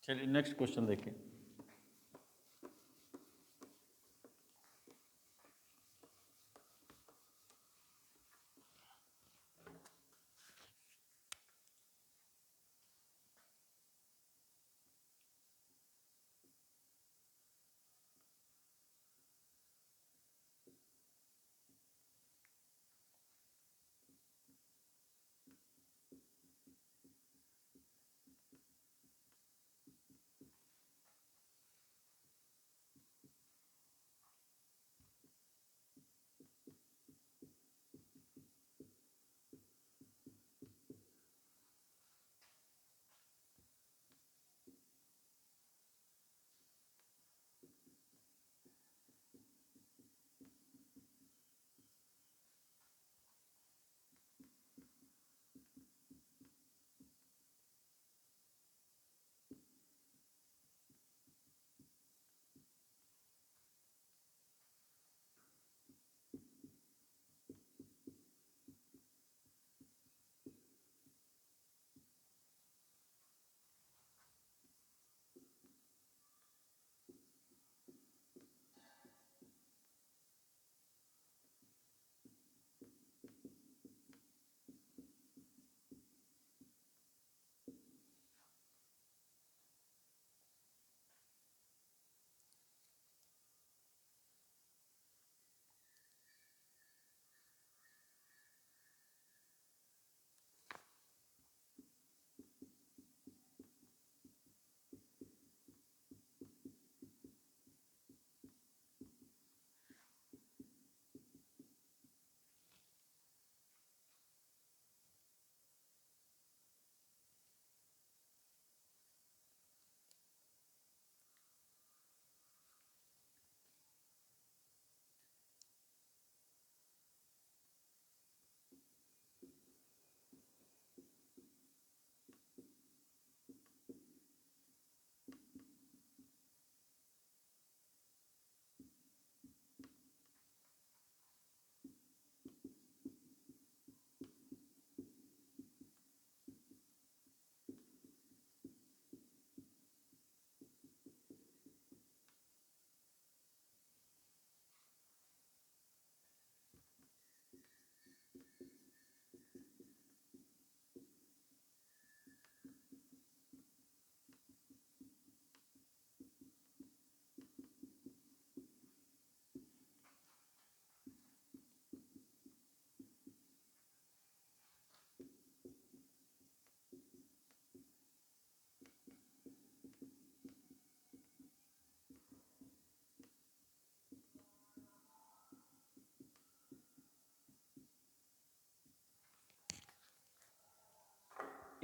चलिए नेक्स्ट क्वेश्चन देखिए।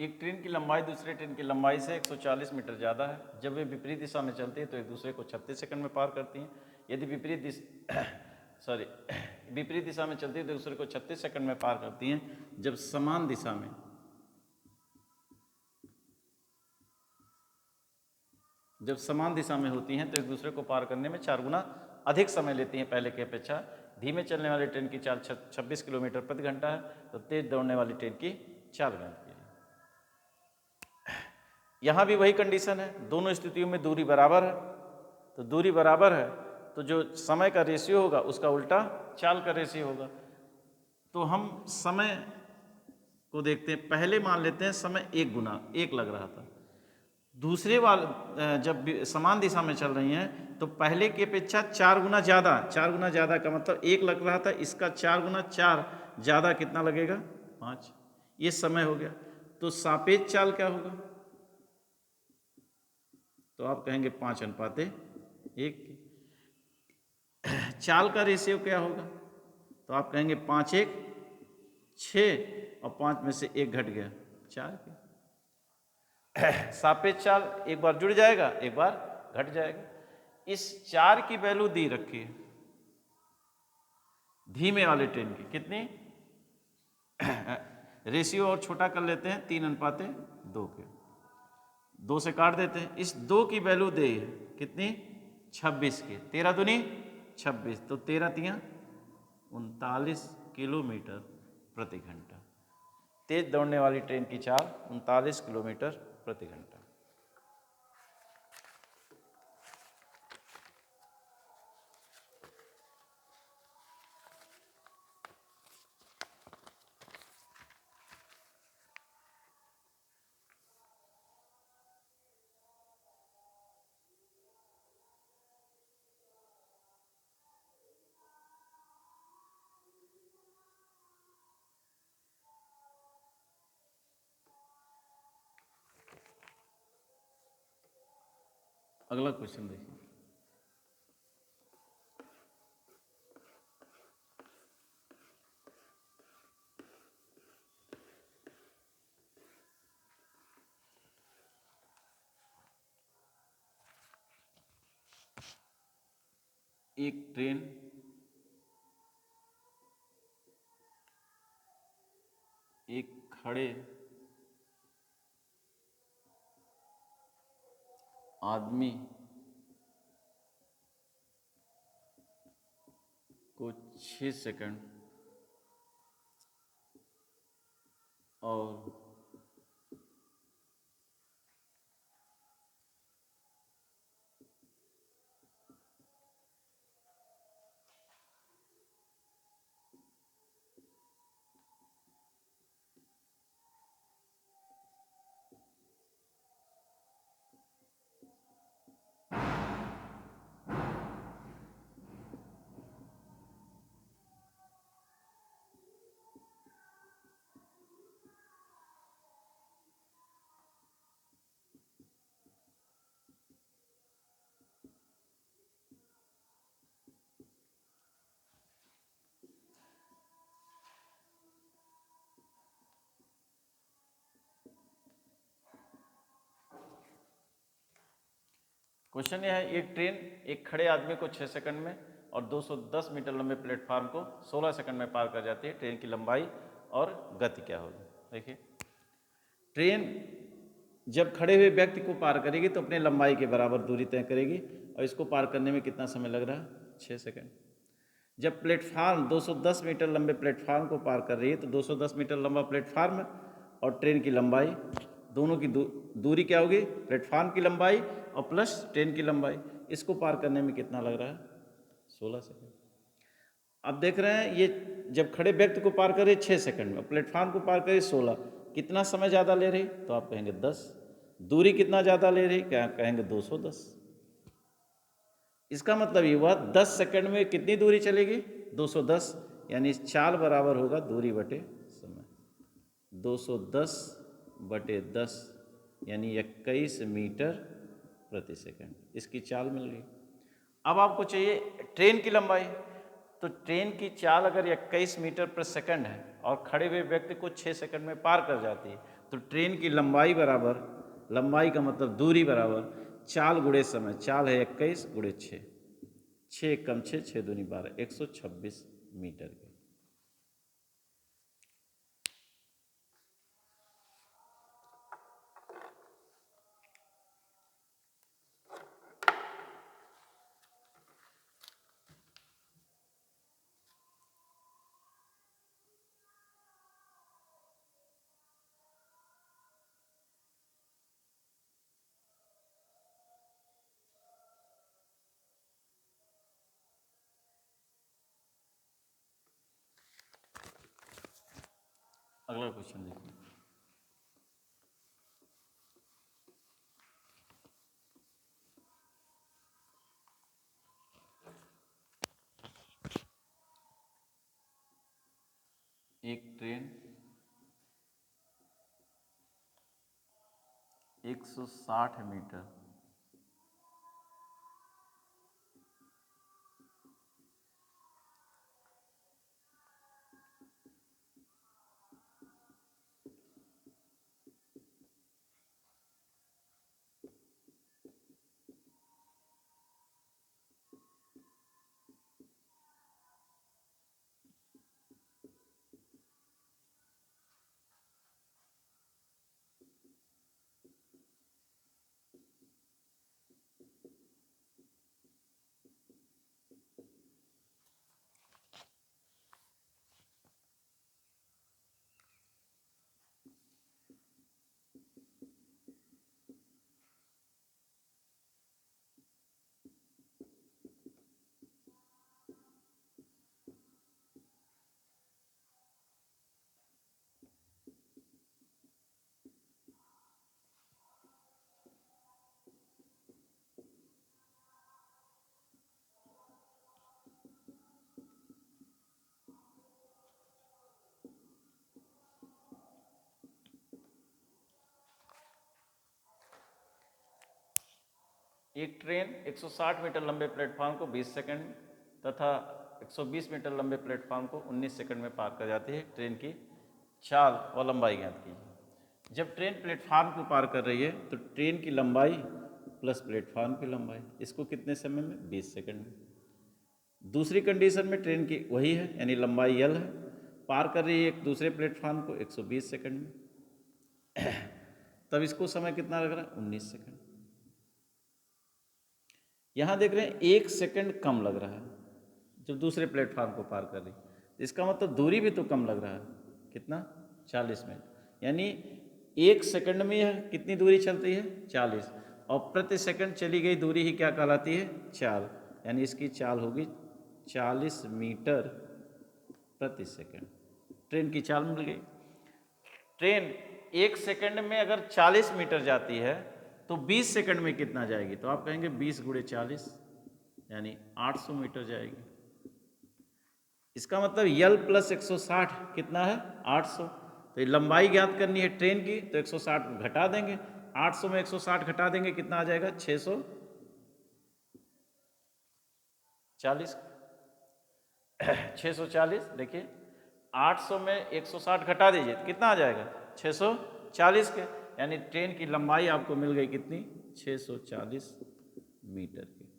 एक ट्रेन की लंबाई दूसरे ट्रेन की लंबाई से 140 मीटर ज़्यादा है। जब वे विपरीत दिशा में चलती है तो एक दूसरे को 36 सेकंड में पार करती हैं। यदि विपरीत दिशा विपरीत दिशा में चलती है तो दूसरे को 36 सेकंड में पार करती हैं। जब समान दिशा में होती हैं तो एक दूसरे को पार करने में 4 गुना अधिक समय लेती हैं पहले की अपेक्षा। धीमे चलने वाली ट्रेन की चाल 26 किलोमीटर प्रति घंटा है, तो तेज दौड़ने वाली ट्रेन की चाल गणित के लिए। यहाँ भी वही कंडीशन है, दोनों स्थितियों में दूरी बराबर है। तो दूरी बराबर है तो जो समय का रेशियो होगा उसका उल्टा चाल का रेशियो होगा। तो हम समय को देखते हैं, पहले मान लेते हैं समय 1 गुना 1 लग रहा था। दूसरे वाल जब समान दिशा में चल रही हैं तो पहले की अपेक्षा 4 गुना ज़्यादा, 4 गुना ज़्यादा का मतलब 1 लग रहा था, इसका 4 गुना 4 ज़्यादा कितना लगेगा 5। ये समय हो गया। तो सापेक्ष चाल क्या होगा? तो आप कहेंगे 5:1। चाल का रेशियो क्या होगा? तो आप कहेंगे 5:1 6 और 5 में से 1 घट गया 4 के। सापेक्ष चाल एक बार जुड़ जाएगा, एक बार घट जाएगा। इस 4 की वैल्यू दी रखी है धीमे वाले ट्रेन की, कितनी? रेशियो और छोटा कर लेते हैं 3:2 के, 2 से काट देते हैं। इस 2 की वैल्यू दे कितनी? 26 के। 13 दूनी 26, तो 13×3 39 किलोमीटर प्रति घंटा। तेज दौड़ने वाली ट्रेन की चाल 39 किलोमीटर प्रति घंटा। अगला क्वेश्चन देखिए। एक ट्रेन एक खड़े आदमी को 6 सेकंड और क्वेश्चन यह है, एक ट्रेन एक खड़े आदमी को 6 सेकंड में और 210 मीटर लंबे प्लेटफार्म को 16 सेकंड में पार कर जाती है। ट्रेन की लंबाई और गति क्या होगी? देखिए, ट्रेन जब खड़े हुए व्यक्ति को पार करेगी तो अपने लंबाई के बराबर दूरी तय करेगी और इसको पार करने में कितना समय लग रहा है? 6 सेकंड। जब प्लेटफार्म 210 मीटर लंबे प्लेटफार्म को पार कर रही है तो 210 मीटर लंबा प्लेटफार्म और ट्रेन की लंबाई दोनों की दूरी क्या होगी? प्लेटफार्म की लंबाई और प्लस ट्रेन की लंबाई, इसको पार करने में कितना लग रहा है? 16 सेकंड। अब देख रहे हैं ये जब खड़े व्यक्ति को पार करे 6 सेकंड में, प्लेटफार्म को पार करे 16, कितना समय ज़्यादा ले रही? तो आप कहेंगे 10। दूरी कितना ज़्यादा ले रही? क्या कहेंगे? 210। इसका मतलब ये हुआ 10 सेकंड में कितनी दूरी चलेगी? 210, यानी चाल बराबर होगा दूरी बटे समय। 210/10 यानी 21 मीटर प्रति सेकंड, इसकी चाल मिल गई। अब आपको चाहिए ट्रेन की लंबाई। तो ट्रेन की चाल अगर 21 मीटर प्रति सेकंड है और खड़े हुए व्यक्ति को 6 सेकंड में पार कर जाती है तो ट्रेन की लंबाई बराबर, लंबाई का मतलब दूरी बराबर चाल गुणे समय, चाल है 21 गुणे 6, 6 कम 6, 6 दूनी 12, 126 मीटर की। अगला क्वेश्चन देखिए। एक ट्रेन 160 मीटर एक ट्रेन 160 मीटर लंबे प्लेटफॉर्म को 20 सेकंड तथा 120 मीटर लंबे प्लेटफॉर्म को 19 सेकंड में पार कर जाती है। ट्रेन की चाल और लंबाई ज्ञात कीजिए। जब ट्रेन प्लेटफॉर्म को पार कर रही है तो ट्रेन की लंबाई प्लस प्लेटफॉर्म की लंबाई, इसको कितने समय में? 20 सेकंड में। दूसरी कंडीशन में ट्रेन की वही है, यानी लंबाई L है, पार कर रही है एक दूसरे प्लेटफॉर्म को 120 सेकंड में। तब इसको समय कितना लग रहा है? 19 सेकंड। यहाँ देख रहे हैं 1 सेकंड कम लग रहा है जब दूसरे प्लेटफॉर्म को पार कर रही, इसका मतलब दूरी भी तो कम लग रहा है। कितना? 40 मिनट। यानी 1 सेकंड में यह कितनी दूरी चलती है? 40, और प्रति सेकंड चली गई दूरी ही क्या कहलाती है? चाल। यानी इसकी चाल होगी 40 मीटर प्रति सेकंड। ट्रेन की चाल मिल गई। ट्रेन 1 सेकंड में अगर 40 मीटर जाती है तो 20 सेकंड में कितना जाएगी? तो आप कहेंगे 20 गुणे 40 यानी 800 मीटर जाएगी। इसका मतलब यल प्लस 160 कितना है? 800। तो ये लंबाई ज्ञात करनी है ट्रेन की, तो 160 घटा देंगे, 800 में 160 घटा देंगे, कितना आ जाएगा? 640। 640। देखिए 800 में 160 घटा दीजिए तो कितना आ जाएगा? 640 के। यानी ट्रेन की लंबाई आपको मिल गई कितनी? 640 मीटर की।